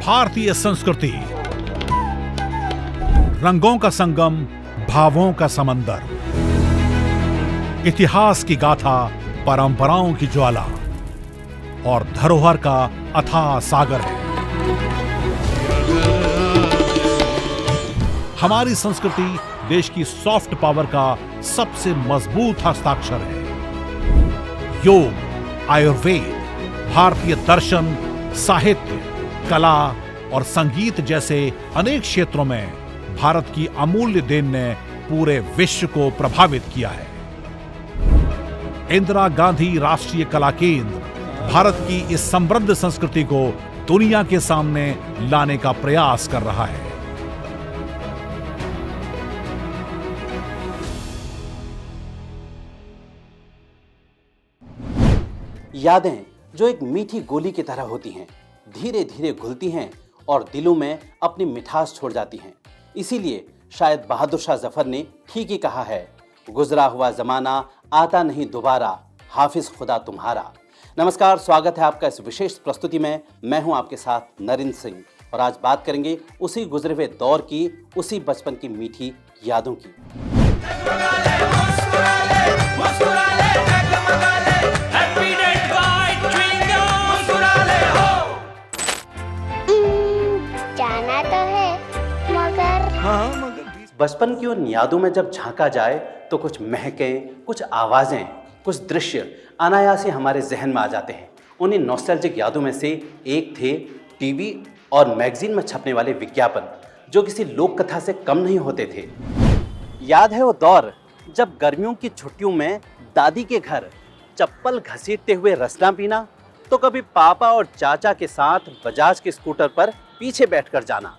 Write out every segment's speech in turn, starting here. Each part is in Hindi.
भारतीय संस्कृति, रंगों का संगम, भावों का समंदर, इतिहास की गाथा, परंपराओं की ज्वाला और धरोहर का अथाह सागर है। हमारी संस्कृति देश की सॉफ्ट पावर का सबसे मजबूत हस्ताक्षर है। योग, आयुर्वेद, भारतीय दर्शन, साहित्य, कला और संगीत जैसे अनेक क्षेत्रों में भारत की अमूल्य देन ने पूरे विश्व को प्रभावित किया है। इंदिरा गांधी राष्ट्रीय कला केंद्र भारत की इस समृद्ध संस्कृति को दुनिया के सामने लाने का प्रयास कर रहा है। यादें जो एक मीठी गोली की तरह होती हैं, धीरे धीरे घुलती हैं और दिलों में अपनी मिठास छोड़ जाती हैं। इसीलिए शायद बहादुर शाह जफर ने ठीक ही कहा है, गुजरा हुआ जमाना आता नहीं दोबारा, हाफिज खुदा तुम्हारा। नमस्कार, स्वागत है आपका इस विशेष प्रस्तुति में। मैं हूं आपके साथ नरेंद्र सिंह और आज बात करेंगे उसी गुजरे हुए दौर की, उसी बचपन की मीठी यादों की। बचपन की उन यादों में जब झांका जाए तो कुछ महकें, कुछ आवाजें, कुछ दृश्य अनायास ही हमारे जहन में आ जाते हैं। उन्हीं नॉस्टैल्जिक यादों में से एक थे टीवी और मैगजीन में छपने वाले विज्ञापन, जो किसी लोक कथा से कम नहीं होते थे। याद है वो दौर जब गर्मियों की छुट्टियों में दादी के घर चप्पल घसीटते हुए रसना पीना, तो कभी पापा और चाचा के साथ बजाज के स्कूटर पर पीछे बैठकर जाना।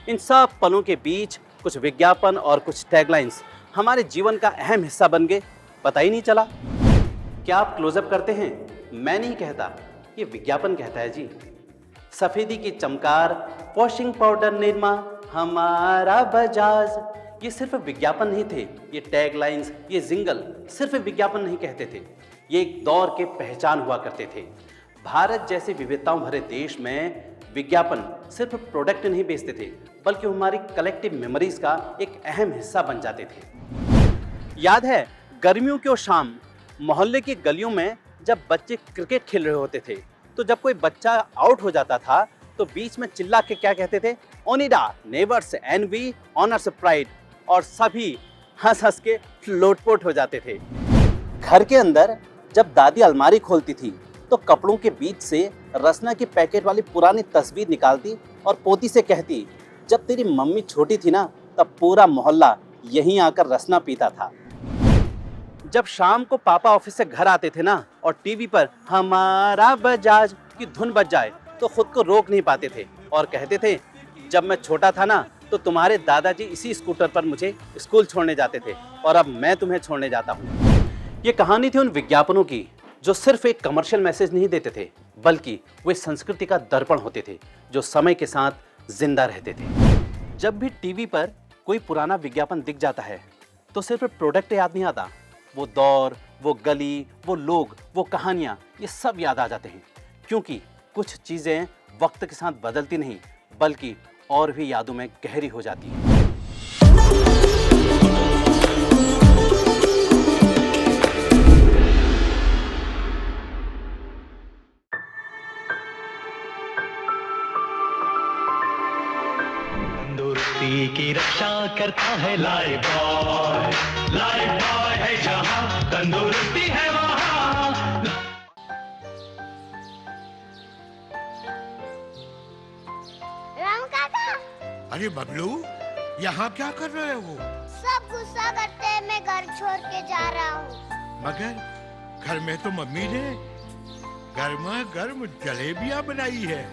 इन सब पलों के बीच कुछ विज्ञापन और कुछ टैगलाइंस हमारे जीवन का अहम हिस्सा बन गए, पता ही नहीं चला। क्या आप क्लोजअप करते हैं? मैं नहीं कहता, ये विज्ञापन कहता है जी। सफेदी की चमकार, वॉशिंग पाउडर निरमा, हमारा बजाज, ये सिर्फ विज्ञापन नहीं थे। ये टैगलाइंस, ये जिंगल सिर्फ विज्ञापन नहीं कहते थे, ये एक दौर के पहचान हुआ करते थे। भारत जैसे विविधताओं भरे देश में विज्ञापन सिर्फ प्रोडक्ट नहीं बेचते थे, बल्कि हमारी कलेक्टिव मेमोरीज का एक अहम हिस्सा बन जाते थे। याद है गर्मियों की शाम मोहल्ले की गलियों में जब बच्चे क्रिकेट खेल रहे होते थे, तो जब कोई बच्चा आउट हो जाता था तो बीच में चिल्ला के क्या कहते थे, ओनिडा नेवर्स एनवी ऑनर्स प्राइड, और सभी हंस हंस के लोटपोट हो जाते थे। घर के अंदर जब दादी अलमारी खोलती थी तो कपड़ों के बीच से रसना की पैकेट वाली पुरानी तस्वीर निकालती और पोती से कहती, जब तेरी मम्मी छोटी थी ना तब पूरा मोहल्ला यहीं आकर रसना पीता था। जब शाम को पापा ऑफिस से घर आते थे ना और टीवी पर हमारा बजाज की धुन बज जाए तो खुद को रोक नहीं पाते थे और कहते थे, जब मैं छोटा था ना तो तुम्हारे दादाजी इसी स्कूटर पर मुझे स्कूल छोड़ने जाते थे और अब मैं तुम्हें छोड़ने जाता हूँ। ये कहानी थी उन विज्ञापनों की जो सिर्फ एक कमर्शियल मैसेज नहीं देते थे, बल्कि वे संस्कृति का दर्पण होते थे जो समय के साथ जिंदा रहते थे। जब भी टीवी पर कोई पुराना विज्ञापन दिख जाता है तो सिर्फ प्रोडक्ट याद नहीं आता, वो दौर, वो गली, वो लोग, वो कहानियाँ, ये सब याद आ जाते हैं। क्योंकि कुछ चीज़ें वक्त के साथ बदलती नहीं, बल्कि और भी यादों में गहरी हो जाती हैं। की रक्षा करता है लाइफ बॉय है जहां तंदुरुस्ती है वहां। राम काका, अरे बबलू, यहाँ क्या कर रहे हो? सब गुस्सा करते हैं, मैं घर छोड़ के जा रहा हूँ। मगर घर में तो मम्मी ने गर्मा गर्म जलेबियाँ बनाई है।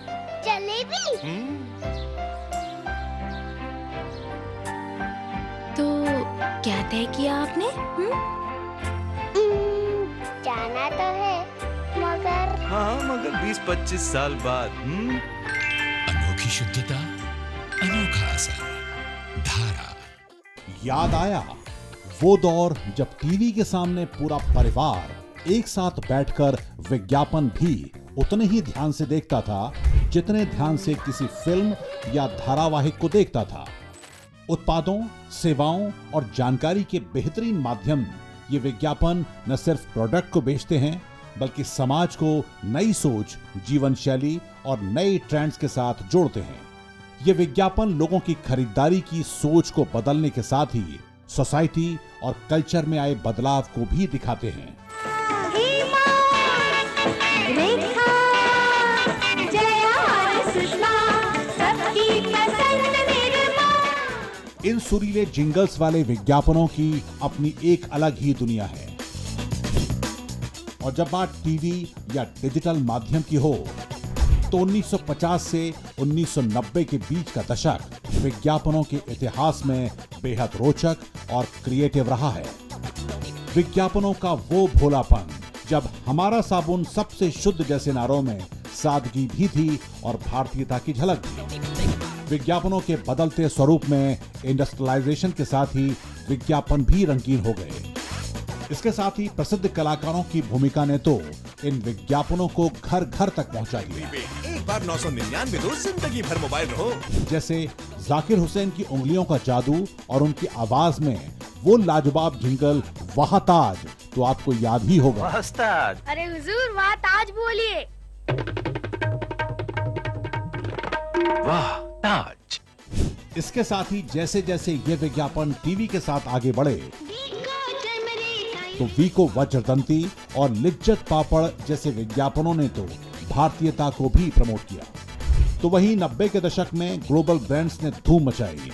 जलेबी? तो क्या तय किया आपने? जाना तो है, मगर मगर 20-25 साल बाद। अनोखी शुद्धता, अनोखा असर, धारा। याद आया वो दौर जब टीवी के सामने पूरा परिवार एक साथ बैठकर विज्ञापन भी उतने ही ध्यान से देखता था जितने ध्यान से किसी फिल्म या धारावाहिक को देखता था। उत्पादों, सेवाओं और जानकारी के बेहतरीन माध्यम ये विज्ञापन न सिर्फ प्रोडक्ट को बेचते हैं, बल्कि समाज को नई सोच, जीवन शैली और नए ट्रेंड्स के साथ जोड़ते हैं। ये विज्ञापन लोगों की खरीदारी की सोच को बदलने के साथ ही सोसाइटी और कल्चर में आए बदलाव को भी दिखाते हैं। इन सुरीले जिंगल्स वाले विज्ञापनों की अपनी एक अलग ही दुनिया है। और जब बात टीवी या डिजिटल माध्यम की हो तो 1950 से 1990 के बीच का दशक विज्ञापनों के इतिहास में बेहद रोचक और क्रिएटिव रहा है। विज्ञापनों का वो भोलापन जब हमारा साबुन सबसे शुद्ध जैसे नारों में सादगी भी थी और भारतीयता की झलक थी। विज्ञापनों के बदलते स्वरूप में इंडस्ट्रियलाइजेशन के साथ ही विज्ञापन भी रंगीन हो गए। इसके साथ ही प्रसिद्ध कलाकारों की भूमिका ने तो इन विज्ञापनों को घर घर तक पहुंचा दिया। एक बार 999 दो, जिंदगी भर मोबाइल रहो। जैसे जाकिर हुसैन की उंगलियों का जादू और उनकी आवाज में वो लाजवाब जिंगल वाह ताज तो आपको याद ही होगा। अरे हुजूर वहाँ ताज बोलिए। वाह ताज। इसके साथ ही जैसे जैसे ये विज्ञापन टीवी के साथ आगे बढ़े तो वीको वज्रदंती और लिज्जत पापड़ जैसे विज्ञापनों ने तो भारतीयता को भी प्रमोट किया। तो वहीं 90 के दशक में ग्लोबल ब्रांड्स ने धूम मचाई।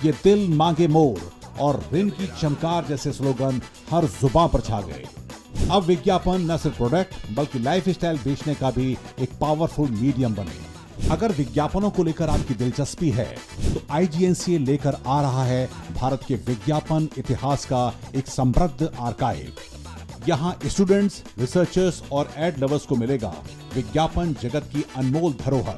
ये दिल मांगे मोर और रिन की चमकार जैसे स्लोगन हर जुबान पर छा गए। अब विज्ञापन न सिर्फ प्रोडक्ट बल्कि लाइफस्टाइल बेचने का भी एक पावरफुल मीडियम बने। अगर विज्ञापनों को लेकर आपकी दिलचस्पी है तो IGNCA लेकर आ रहा है भारत के विज्ञापन इतिहास का एक समृद्ध आर्काइव। यहाँ स्टूडेंट्स, रिसर्चर्स और एड लवर्स को मिलेगा विज्ञापन जगत की अनमोल धरोहर।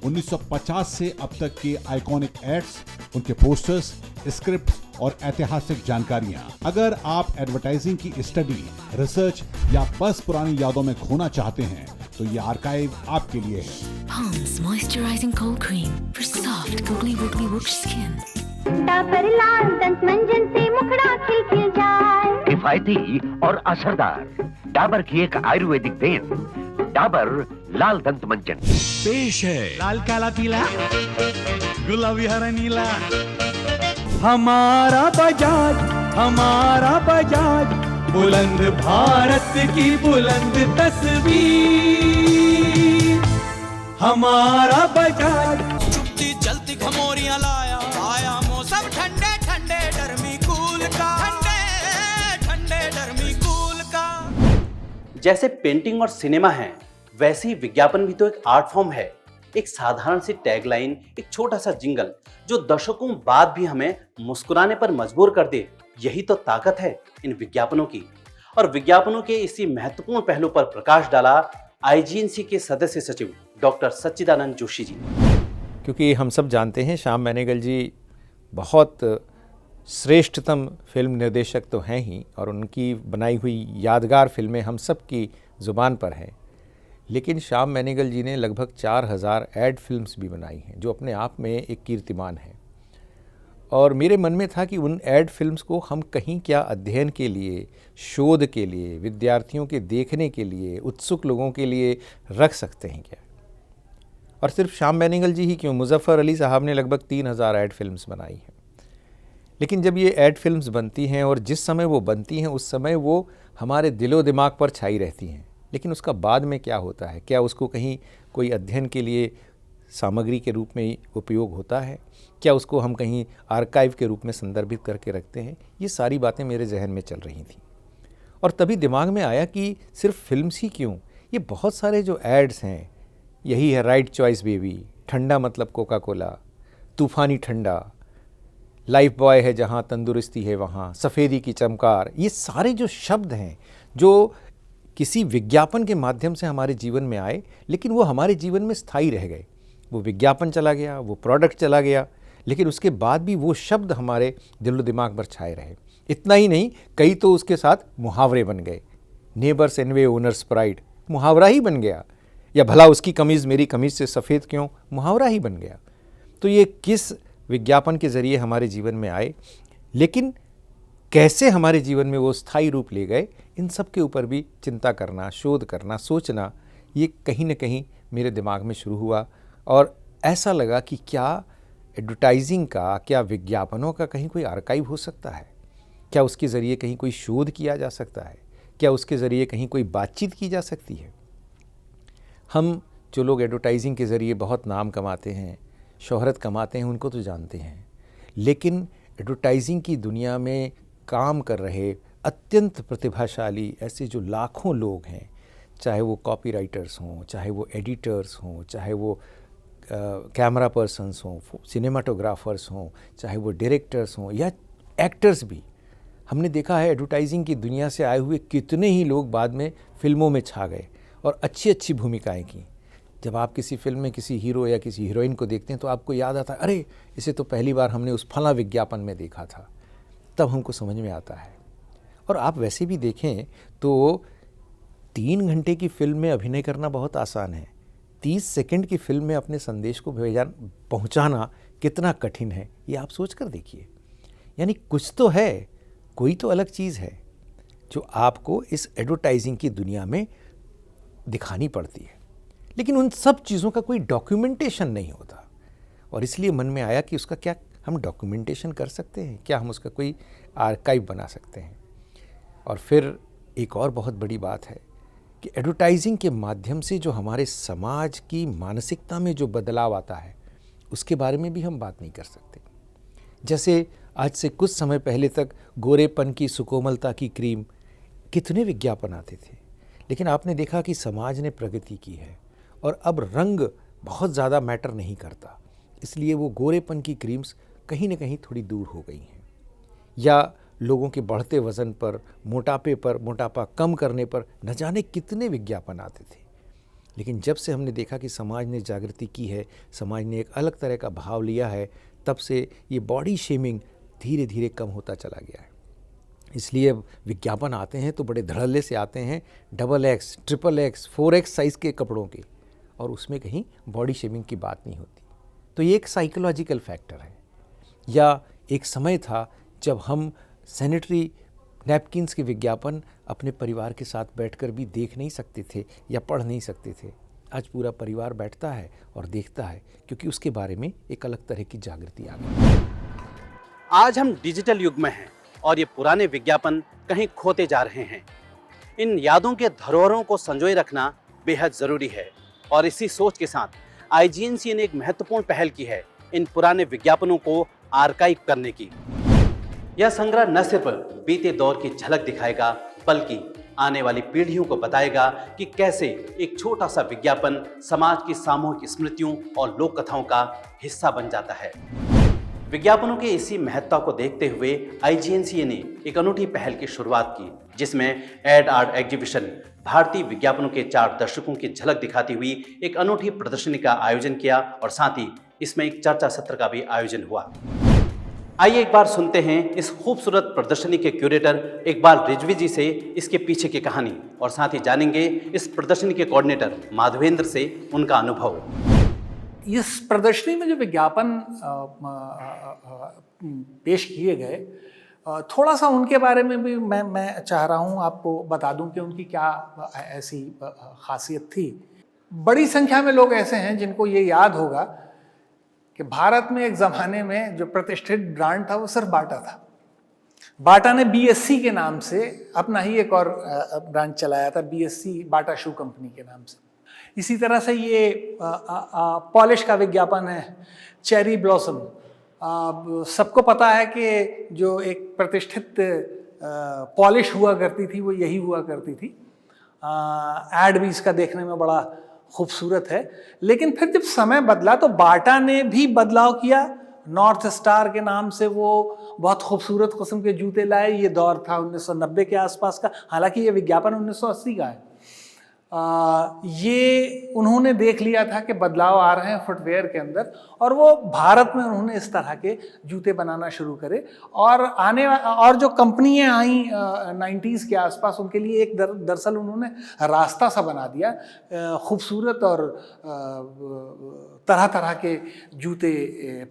1950 से अब तक के आइकॉनिक एड्स, उनके पोस्टर्स, स्क्रिप्ट और ऐतिहासिक जानकारियां। अगर आप एडवर्टाइजिंग की स्टडी, रिसर्च या बस पुरानी यादों में खोना चाहते हैं तो ये आर्काइव आपके लिए है। Palms Moisturizing Cold Cream for soft, googly woogly woosh skin. Dabur लाल दंत मंजन से मुखड़ा खिल जाए। किफायती और असरदार डाबर की एक आयुर्वेदिक देन, डाबर लाल दंत मंजन। पेश है लाल काला पीला गुलाबी हरा नीला। हमारा बजाज बुलंद भारत की बुलंद तस्वीर। हमारा बजाज चुपती चलती खमोरियां लाया, आया मौसम ठंडे ठंडे डरमी कूल का, ठंडे ठंडे डरमी कूल का। जैसे पेंटिंग और सिनेमा है, वैसे ही विज्ञापन भी तो एक आर्ट फॉर्म है। एक साधारण सी टैगलाइन, एक छोटा सा जिंगल जो दशकों बाद भी हमें मुस्कुराने पर मजबूर कर दे, यही तो ताकत है इन विज्ञापनों की। और विज्ञापनों के इसी महत्वपूर्ण पहलू पर प्रकाश डाला IGNCA के सदस्य सचिव डॉक्टर सच्चिदानंद जोशी जी ने। क्योंकि हम सब जानते हैं श्याम बेनेगल जी बहुत श्रेष्ठतम फिल्म निर्देशक तो हैं ही, और उनकी बनाई हुई यादगार फिल्में हम सब की ज़ुबान पर हैं। लेकिन श्याम बेनेगल जी ने लगभग 4000 एड फिल्म्स भी बनाई हैं, जो अपने आप में एक कीर्तिमान है। और मेरे मन में था कि उन एड फिल्म्स को हम कहीं क्या अध्ययन के लिए, शोध के लिए, विद्यार्थियों के देखने के लिए, उत्सुक लोगों के लिए रख सकते हैं क्या। और सिर्फ श्याम बेनेगल जी ही क्यों, मुजफ्फर अली साहब ने लगभग 3000 एड फिल्म्स बनाई हैं। लेकिन जब ये एड फिल्म्स बनती हैं और जिस समय वो बनती हैं उस समय वो हमारे दिलो दिमाग पर छाई रहती हैं, लेकिन उसका बाद में क्या होता है, क्या उसको कहीं कोई अध्ययन के लिए सामग्री के रूप में उपयोग होता है, क्या उसको हम कहीं आर्काइव के रूप में संदर्भित करके रखते हैं, ये सारी बातें मेरे जहन में चल रही थी। और तभी दिमाग में आया कि सिर्फ फिल्म्स ही क्यों, ये बहुत सारे जो एड्स हैं, यही है राइट चॉइस बेबी, ठंडा मतलब कोका कोला, तूफ़ानी ठंडा, लाइफ बॉय है जहाँ तंदुरुस्ती है वहाँ, सफ़ेदी की चमकार, ये सारे जो शब्द हैं जो किसी विज्ञापन के माध्यम से हमारे जीवन में आए, लेकिन वो हमारे जीवन में स्थायी रह गए। वो विज्ञापन चला गया, वो प्रोडक्ट चला गया, लेकिन उसके बाद भी वो शब्द हमारे दिलो दिमाग पर छाए रहे। इतना ही नहीं, कई तो उसके साथ मुहावरे बन गए। नेबर्स एनवे ओनर्स प्राइड मुहावरा ही बन गया। या भला उसकी कमीज़ मेरी कमीज़ से सफ़ेद क्यों, मुहावरा ही बन गया। तो ये किस विज्ञापन के ज़रिए हमारे जीवन में आए, लेकिन कैसे हमारे जीवन में वो स्थायी रूप ले गए, इन सब के ऊपर भी चिंता करना, शोध करना, सोचना, ये कहीं न कहीं मेरे दिमाग में शुरू हुआ। और ऐसा लगा कि क्या एडवर्टाइजिंग का, क्या विज्ञापनों का कहीं कोई आर्काइव हो सकता है? क्या उसके ज़रिए कहीं कोई शोध किया जा सकता है? क्या उसके ज़रिए कहीं कोई बातचीत की जा सकती है? हम जो लोग एडवर्टाइजिंग के ज़रिए बहुत नाम कमाते हैं, शोहरत कमाते हैं, उनको तो जानते हैं, लेकिन एडवर्टाइजिंग की दुनिया में काम कर रहे अत्यंत प्रतिभाशाली ऐसे जो लाखों लोग हैं, चाहे वो कॉपीराइटर्स हों, चाहे वो एडिटर्स हों, चाहे वो कैमरा पर्सन्स हों, सिनेमाटोग्राफर्स हों, चाहे वो डायरेक्टर्स हों या एक्टर्स भी, हमने देखा है एडवर्टाइजिंग की दुनिया से आए हुए कितने ही लोग बाद में फिल्मों में छा गए और अच्छी अच्छी भूमिकाएं की। जब आप किसी फिल्म में किसी हीरो या किसी हीरोइन को देखते हैं तो आपको याद आता है, अरे इसे तो पहली बार हमने उस फला विज्ञापन में देखा था, तब हमको समझ में आता है। और आप वैसे भी देखें तो 3 घंटे की फिल्म में अभिनय करना बहुत आसान है, 30 सेकंड की फिल्म में अपने संदेश को पहुंचाना कितना कठिन है, ये आप सोच कर देखिए। यानी कुछ तो है, कोई तो अलग चीज़ है जो आपको इस एडवर्टाइजिंग की दुनिया में दिखानी पड़ती है, लेकिन उन सब चीज़ों का कोई डॉक्यूमेंटेशन नहीं होता। और इसलिए मन में आया कि उसका क्या हम डॉक्यूमेंटेशन कर सकते हैं, क्या हम उसका कोई आर्काइव बना सकते हैं। और फिर एक और बहुत बड़ी बात है कि एडवर्टाइजिंग के माध्यम से जो हमारे समाज की मानसिकता में जो बदलाव आता है, उसके बारे में भी हम बात नहीं कर सकते। जैसे आज से कुछ समय पहले तक गोरेपन की, सुकोमलता की क्रीम, कितने विज्ञापन आते थे, लेकिन आपने देखा कि समाज ने प्रगति की है और अब रंग बहुत ज़्यादा मैटर नहीं करता, इसलिए वो गोरेपन की क्रीम्स कहीं न कहीं थोड़ी दूर हो गई हैं। या लोगों के बढ़ते वज़न पर, मोटापा कम करने पर न जाने कितने विज्ञापन आते थे। लेकिन जब से हमने देखा कि समाज ने जागृति की है, समाज ने एक अलग तरह का भाव लिया है, तब से ये बॉडी शेमिंग धीरे धीरे कम होता चला गया है। इसलिए अब विज्ञापन आते हैं तो बड़े धड़ल्ले से आते हैं, XXX, XXX, 4X साइज़ के कपड़ों के, और उसमें कहीं बॉडी शेमिंग की बात नहीं होती। तो ये एक साइकोलॉजिकल फैक्टर है। या एक समय था जब हम सैनिटरी नैपकिन्स के विज्ञापन अपने परिवार के साथ बैठकर भी देख नहीं सकते थे या पढ़ नहीं सकते थे। आज पूरा परिवार बैठता है और देखता है, क्योंकि उसके बारे में एक अलग तरह की जागृति आ गई। आज हम डिजिटल युग में हैं और ये पुराने विज्ञापन कहीं खोते जा रहे हैं। इन यादों के धरोहरों को संजोए रखना बेहद ज़रूरी है, और इसी सोच के साथ IGNC ने एक महत्वपूर्ण पहल की है, इन पुराने विज्ञापनों को आर्काइव करने की। यह संग्रह न सिर्फ बीते दौर की झलक दिखाएगा, बल्कि आने वाली पीढ़ियों को बताएगा कि कैसे एक छोटा सा विज्ञापन समाज की सामूहिक स्मृतियों और लोक कथाओं का हिस्सा बन जाता है। विज्ञापनों के इसी महत्ता को देखते हुए IGNC ने एक अनूठी पहल की शुरुआत की, जिसमें एड आर्ट एग्जीबिशन भारतीय विज्ञापनों के 4 दशकों की झलक दिखाती हुई एक अनूठी प्रदर्शनी का आयोजन किया, और साथ ही इसमें एक चर्चा सत्र का भी आयोजन हुआ। आइए एक बार सुनते हैं इस खूबसूरत प्रदर्शनी के क्यूरेटर इकबाल रिजवी जी से इसके पीछे की कहानी, और साथ ही जानेंगे इस प्रदर्शनी के कोऑर्डिनेटर माधवेंद्र से उनका अनुभव। इस प्रदर्शनी में जो विज्ञापन पेश किए गए, थोड़ा सा उनके बारे में भी मैं चाह रहा हूँ आपको बता दूं कि उनकी क्या ऐसी खासियत थी। बड़ी संख्या में लोग ऐसे हैं जिनको ये याद होगा कि भारत में एक ज़माने में जो प्रतिष्ठित ब्रांड था वो सिर्फ बाटा था। बाटा ने BSC के नाम से अपना ही एक और ब्रांड चलाया था, BSC बाटा शू कंपनी के नाम से। इसी तरह से ये पॉलिश का विज्ञापन है, चेरी ब्लॉसम। सबको पता है कि जो एक प्रतिष्ठित पॉलिश हुआ करती थी वो यही हुआ करती थी। ऐड भी इसका देखने में बड़ा खूबसूरत है। लेकिन फिर जब समय बदला तो बाटा ने भी बदलाव किया। नॉर्थ स्टार के नाम से वो बहुत खूबसूरत किस्म के जूते लाए। ये दौर था 1990 के आसपास का, हालांकि ये विज्ञापन 1980 का है। ये उन्होंने देख लिया था कि बदलाव आ रहे हैं फुटवेयर के अंदर, और वो भारत में उन्होंने इस तरह के जूते बनाना शुरू करे। और जो कंपनियां आई 90s के आसपास, उनके लिए एक दरअसल उन्होंने रास्ता सा बना दिया खूबसूरत और तरह तरह के जूते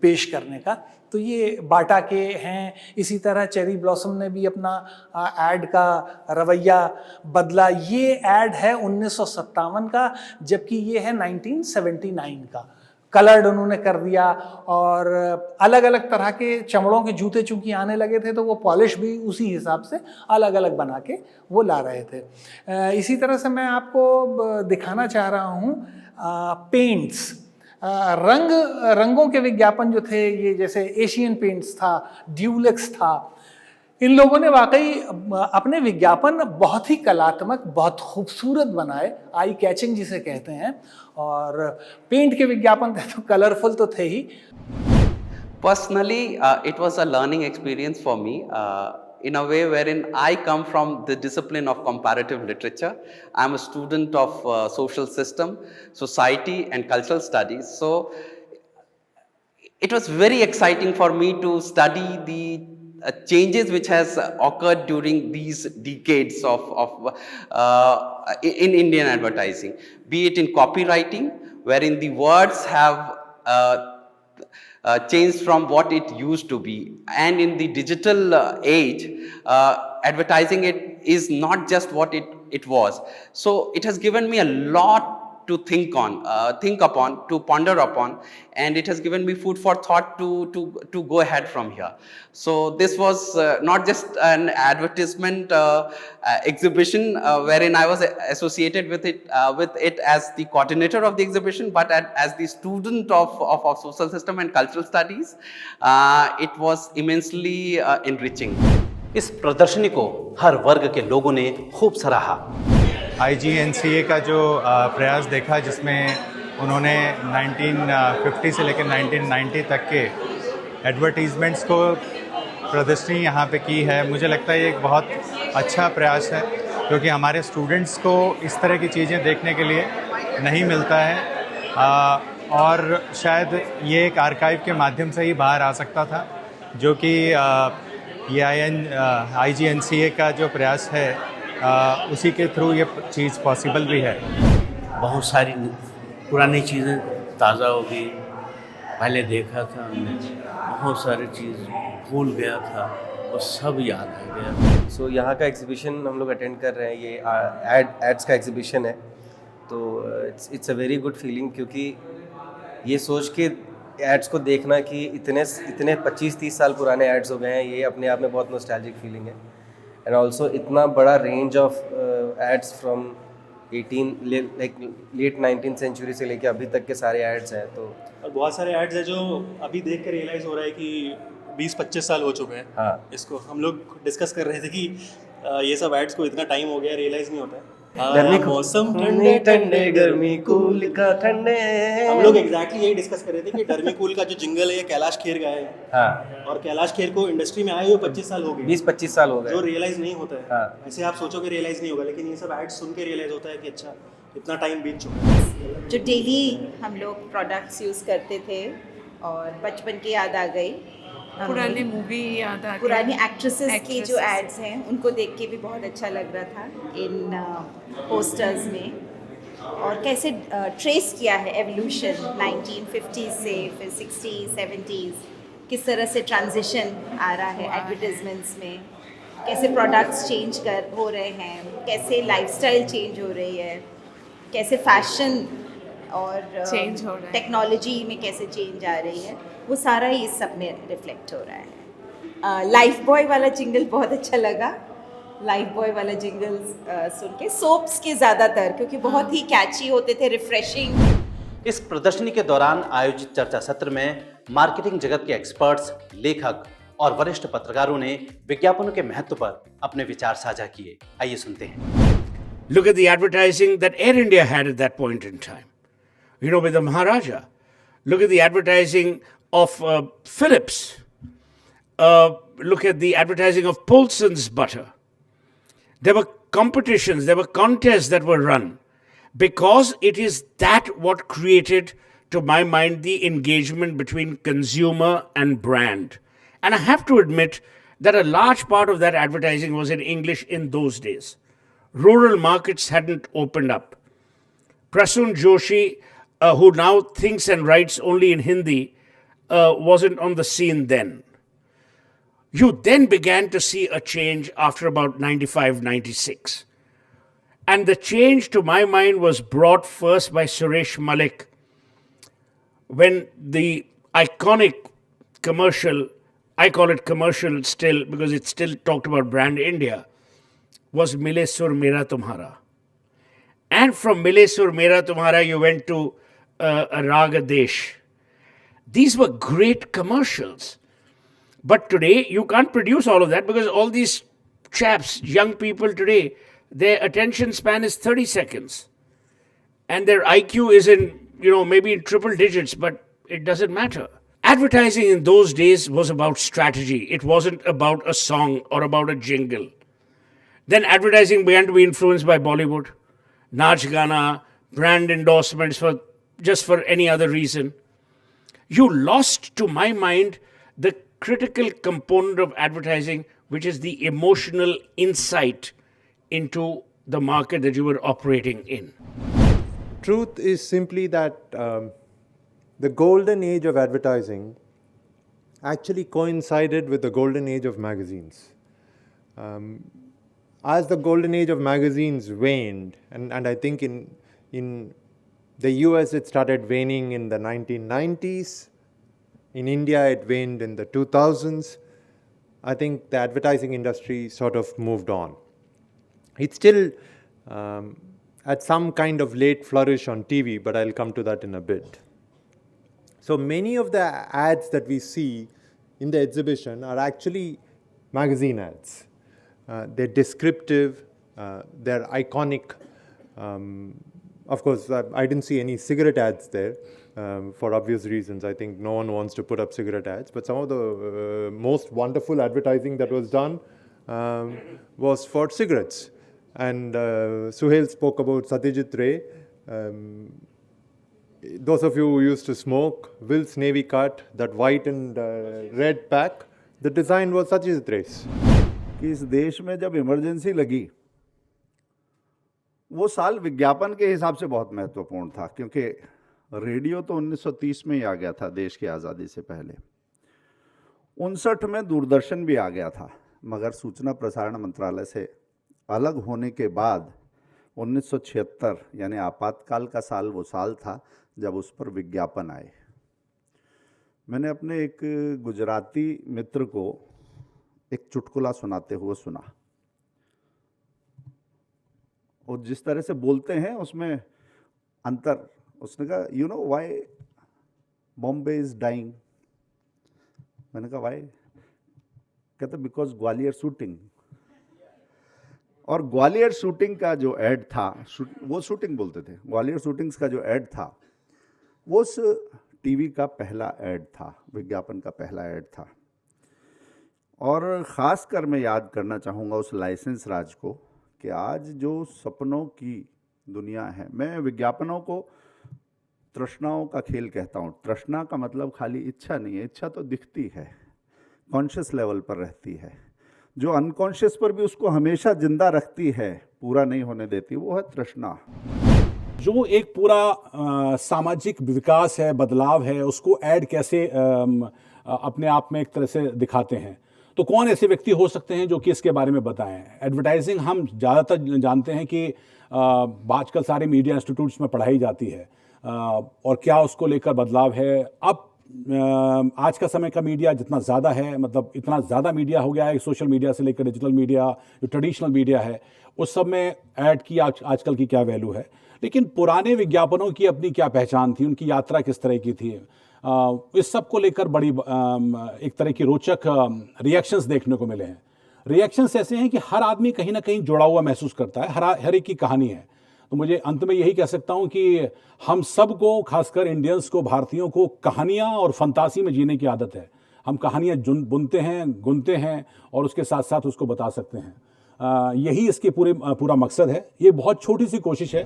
पेश करने का। तो ये बाटा के हैं। इसी तरह चेरी ब्लॉसम ने भी अपना ऐड का रवैया बदला। ये ऐड है 1957 का, जबकि ये है 1979 का। कलर्ड उन्होंने कर दिया, और अलग अलग तरह के चमड़ों के जूते चूंकि आने लगे थे, तो वो पॉलिश भी उसी हिसाब से अलग अलग बना के वो ला रहे थे। इसी तरह से मैं आपको दिखाना चाह रहा हूँ पेंट्स, रंगों के विज्ञापन जो थे, ये जैसे एशियन पेंट्स था, ड्यूलेक्स था। इन लोगों ने वाकई अपने विज्ञापन बहुत ही कलात्मक, बहुत खूबसूरत बनाए, आई कैचिंग जिसे कहते हैं। और पेंट के विज्ञापन थे तो कलरफुल तो थे ही। Personally, it was a learning experience for me. In a way wherein I come from the discipline of comparative literature. I'm a student of social system, society and cultural studies. So it was very exciting for me to study the changes which has occurred during these decades in Indian advertising, be it in copywriting, wherein the words have changed from what it used to be, and in the digital age, advertising it is not just what it was. So it has given me a lot to think upon, to ponder upon, and it has given me food for thought to go ahead from here. So this was not just an advertisement exhibition wherein I was associated with it as the coordinator of the exhibition, but as the student of social system and cultural studies, it was immensely enriching. इस प्रदर्शनी को हर वर्ग के लोगों ने खूब सराहा। IGNCA का जो प्रयास देखा, जिसमें उन्होंने 1950 से लेकर 1990 तक के एडवर्टीजमेंट्स को प्रदर्शनी यहाँ पे की है, मुझे लगता है ये एक बहुत अच्छा प्रयास है, क्योंकि हमारे स्टूडेंट्स को इस तरह की चीज़ें देखने के लिए नहीं मिलता है, और शायद ये एक आर्काइव के माध्यम से ही बाहर आ सकता था, जो कि ये IGNCA का जो प्रयास है उसी के थ्रू ये चीज़ पॉसिबल भी है। बहुत सारी पुरानी चीज़ें ताज़ा हो गई, पहले देखा था हमने, बहुत सारी चीज़ भूल गया था, वो सब याद आ गया। सो यहाँ का एग्जीबिशन हम लोग अटेंड कर रहे हैं, ये एड्स का एग्जीबिशन है, तो it's a very good feeling, क्योंकि ये सोच के एड्स को देखना कि इतने 25-30 साल पुराने एड्स हो गए हैं, ये अपने आप में बहुत नॉस्टैल्जिक फीलिंग है। एंड ऑल्सो इतना बड़ा range of ads from late 19th century से लेके अभी तक के सारे एड्स हैं। तो और बहुत सारे एड्स हैं जो अभी देख कर रियलाइज़ हो रहा है कि 20-25 साल हो चुके हैं। हाँ, इसको हम लोग डिस्कस कर रहे थे कि ये सब एड्स को इतना टाइम हो गया, रियलाइज़ नहीं होता है। मौसम ठंडे ठंडे, गर्मी कूल का ठंडे। हम लोग एग्जैक्टली यही डिस्कस कर रहे थे कि गर्मी कूल का जो जिंगल है ये कैलाश खेर का है। हाँ, और कैलाश खेर को इंडस्ट्री में आए हुए 25 साल हो गए, 20-25 साल हो गए, जो रियलाइज़ नहीं होता है। हाँ, ऐसे आप सोचोगे रियलाइज़ नहीं होगा, लेकिन ये सब एड्स सुन के रियलाइज़ होता है कि अच्छा इतना टाइम बीत चुका है। जो डेली हम लोग प्रोडक्ट्स यूज़ करते थे और बचपन की याद आ गई, पुरानी मूवी याद आ गई, पुरानी एक्ट्रेसेस की जो एड्स हैं उनको देख के भी बहुत अच्छा लग रहा था इन पोस्टर्स में। और कैसे ट्रेस किया है एवोल्यूशन 1950s से फिर 60s 70s, किस तरह से ट्रांजिशन आ रहा है एडवर्टाइजमेंट्स में, कैसे प्रोडक्ट्स चेंज हो रहे हैं, कैसे लाइफस्टाइल चेंज हो रही है, कैसे फैशन और चेंज हो रहा है, टेक्नोलॉजी में कैसे चेंज आ रही है, वो सारा ही इस सब में रिफ्लेक्ट हो रहा है। लाइफ बॉय वाला जिंगल बहुत अच्छा लगा, लाइफ बॉय वाला जिंगल सुन के, सोप्स के ज़्यादातर, क्योंकि बहुत ही कैची होते थे, रिफ्रेशिंग। इस प्रदर्शनी के दौरान आयोजित चर्चा सत्र में मार्केटिंग जगत के एक्सपर्ट्स, लेखक और वरिष्ठ पत्रकारों ने विज्ञापनों के महत्व पर अपने विचार साझा किए। आइए सुनते हैं। Look at the advertising that Air India had at that point in time, you know, with the Maharaja. Look at the advertising of Philips. Look at the advertising of Paulson's butter. There were competitions, there were contests that were run. because it is that what created, to my mind, the engagement between consumer and brand. And I have to admit that a large part of that advertising was in English in those days. Rural markets hadn't opened up. Prasoon Joshi, who now thinks and writes only in Hindi, wasn't on the scene then. You then began to see a change after about 95, 96. And the change, to my mind, was brought first by Suresh Malik when the iconic commercial, I call it commercial still because it still talked about brand India, was Mile Sur Mera Tumhara. And from Mile Sur Mera Tumhara, you went to Raga Desh. These were great commercials. But today, you can't produce all of that because all these chaps, young people today, their attention span is 30 seconds. And their IQ is in, maybe in triple digits, but it doesn't matter. Advertising in those days was about strategy. It wasn't about a song or about a jingle. Then advertising began to be influenced by Bollywood, Naach Gana, brand endorsements just for any other reason. You lost, to my mind, the critical component of advertising, which is the emotional insight into the market that you were operating in. Truth is simply that the golden age of advertising actually coincided with the golden age of magazines. As the golden age of magazines waned, and I think in the US it started waning in the 1990s, in India it waned in the 2000s, I think the advertising industry sort of moved on. It's still at some kind of late flourish on TV, but I'll come to that in a bit. So many of the ads that we see in the exhibition are actually magazine ads. They're descriptive, they're iconic. Of course, I didn't see any cigarette ads there for obvious reasons. I think no one wants to put up cigarette ads, but some of the most wonderful advertising that was done was for cigarettes. And Suhail spoke about Satyajit Ray. Those of you who used to smoke, Will's Navy cut, that white and red pack, the design was Satyajit Ray's. कि इस देश में जब इमरजेंसी लगी, वो साल विज्ञापन के हिसाब से बहुत महत्वपूर्ण था, क्योंकि रेडियो तो 1930 में ही आ गया था देश की आज़ादी से पहले। 59 में दूरदर्शन भी आ गया था, मगर सूचना प्रसारण मंत्रालय से अलग होने के बाद 1976 यानी आपातकाल का साल वो साल था जब उस पर विज्ञापन आए। मैंने अपने एक गुजराती मित्र को एक चुटकुला सुनाते हुए सुना, और जिस तरह से बोलते हैं उसमें अंतर। उसने कहा, you know why Bombay is dying? मैंने कहा व्हाई? कहते बिकॉज ग्वालियर शूटिंग। और ग्वालियर शूटिंग का जो ऐड था, वो शूटिंग बोलते थे, ग्वालियर शूटिंग्स का जो ऐड था वो उस टीवी का पहला ऐड था, विज्ञापन का पहला ऐड था। और ख़ास कर मैं याद करना चाहूँगा उस लाइसेंस राज को कि आज जो सपनों की दुनिया है, मैं विज्ञापनों को तृष्णाओं का खेल कहता हूँ। तृष्णा का मतलब खाली इच्छा नहीं है, इच्छा तो दिखती है, कॉन्शियस लेवल पर रहती है, जो अनकॉन्शियस पर भी उसको हमेशा जिंदा रखती है, पूरा नहीं होने देती, वो है तृष्णा। जो एक पूरा सामाजिक विकास है, बदलाव है, उसको ऐड कैसे अपने आप में एक तरह से दिखाते हैं। तो कौन ऐसे व्यक्ति हो सकते हैं जो कि इसके बारे में बताएं? एडवर्टाइजिंग हम ज़्यादातर जानते हैं कि आजकल सारे मीडिया इंस्टीट्यूट्स में पढ़ाई जाती है, और क्या उसको लेकर बदलाव है। अब आज का समय का मीडिया जितना ज़्यादा है, मतलब इतना ज़्यादा मीडिया हो गया है, सोशल मीडिया से लेकर डिजिटल मीडिया, जो ट्रेडिशनल मीडिया है, उस सब में ऐड की आजकल की क्या वैल्यू है। लेकिन पुराने विज्ञापनों की अपनी क्या पहचान थी, उनकी यात्रा किस तरह की थी, इस सब को लेकर बड़ी एक तरह की रोचक रिएक्शंस देखने को मिले हैं। रिएक्शंस ऐसे हैं कि हर आदमी कहीं ना कहीं जुड़ा हुआ महसूस करता है, हर एक की कहानी है। तो मुझे अंत में यही कह सकता हूं कि हम सबको, खासकर इंडियंस को, भारतीयों को, कहानियां और फंतासी में जीने की आदत है। हम कहानियां बुनते हैं, गुनते हैं, और उसके साथ साथ उसको बता सकते हैं। यही इसके पूरा मकसद है। ये बहुत छोटी सी कोशिश है।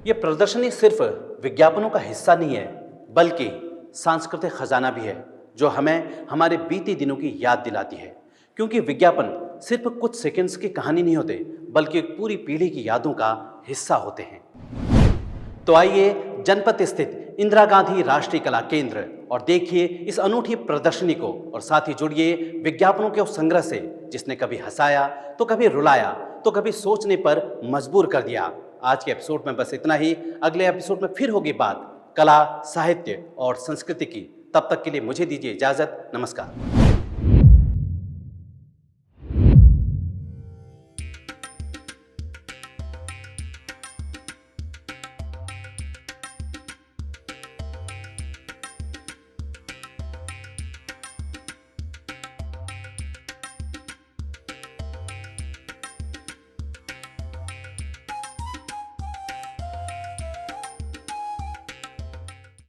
ये प्रदर्शनी सिर्फ विज्ञापनों का हिस्सा नहीं है, बल्कि सांस्कृतिक खजाना भी है जो हमें हमारे बीते दिनों की याद दिलाती है। क्योंकि विज्ञापन सिर्फ कुछ सेकंड्स की कहानी नहीं होते, बल्कि एक पूरी पीढ़ी की यादों का हिस्सा होते हैं। तो आइए जनपद स्थित इंदिरा गांधी राष्ट्रीय कला केंद्र और देखिए इस अनूठी प्रदर्शनी को, और साथ ही जुड़िए विज्ञापनों के उस संग्रह से जिसने कभी हंसाया तो कभी रुलाया तो कभी सोचने पर मजबूर कर दिया। आज के एपिसोड में बस इतना ही। अगले एपिसोड में फिर होगी बात कला, साहित्य और संस्कृति की। तब तक के लिए मुझे दीजिए इजाजत। नमस्कार।